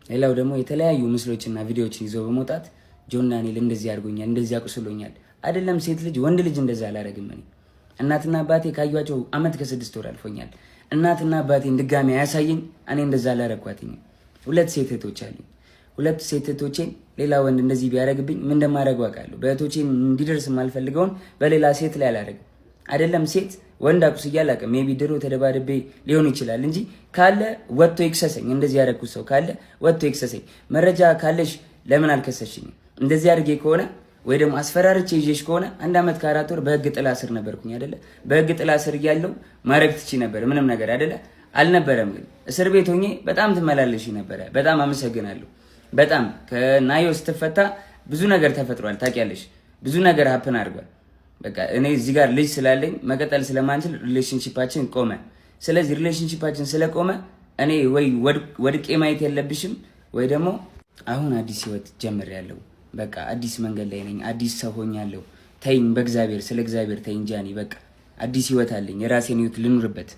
ሌላው ደግሞ የተለያዩ ምስሎችና ቪዲዮዎችን ይዘው በመውጣት ጆን ዳንኤል እንደዚህ አድርጎኛል፣ እንደዚህ አቁስሎኛል። አይደለም ሴት ልጅ ወንድ ልጅ እንደዛ አላረግም። እኔ እናትና አባቴ ካዩዋቸው አመት ከ6 ወር አልፎኛል። እናትና አባቴን ድጋሚ አያሳየኝ እኔ እንደዛ አላረኳትኝ። 2 ሴት እህቶች አሉኝ። 2 ሴት እህቶቼን ሌላ ወንድ እንደዚህ ቢያረግብኝ ምን እንደማደርገው አውቃለሁ። በእህቶቼ እንዲደርስ የማልፈልገውን በሌላ ሴት ላይ አላረግም። አይደለም ሴት ወንድ አቁስዬ አላውቅም። ሜቢ ድሮ ተደባድቤ ሊሆን ይችላል እንጂ ካለ ወጥቶ ይክሰሰኝ። እንደዚህ ያደረኩት ሰው ካለ ወጥቶ ይክሰሰኝ። መረጃ ካለሽ ለምን አልከሰሽኝም? እንደዚህ አድርጌ ከሆነ ወይ ደግሞ አስፈራርቼ ይዤሽ ከሆነ 1 አመት ከ4 ወር በህግ ጥላ ስር ነበርኩኝ አይደለ? በህግ ጥላ ስር እያለሁ ማድረግ ትቺ ነበር ምንም ነገር አይደለ? አልነበረም። ግን እስር ቤት ሆኜ በጣም ትመላለሽ ነበረ። በጣም አመሰግናለሁ። በጣም ከናዮ ስትፈታ ብዙ ነገር ተፈጥሯል። ታውቂያለሽ፣ ብዙ ነገር ሀፕን አድርጓል። በቃ እኔ እዚህ ጋር ልጅ ስላለኝ መቀጠል ስለማንችል ሪሌሽንሺፓችን ቆመ። ስለዚህ ሪሌሽንሺፓችን ስለቆመ እኔ ወይ ወድቄ ማየት የለብሽም ወይ ደግሞ አሁን አዲስ ህይወት ጀምሬያለሁ። በቃ አዲስ መንገድ ላይ ነኝ። አዲስ ሰው ሆኛለሁ። ተይኝ፣ በእግዚአብሔር ስለ እግዚአብሔር ተይኝ ጃኒ። በቃ አዲስ ህይወት አለኝ። የራሴን ህይወት ልኑርበት።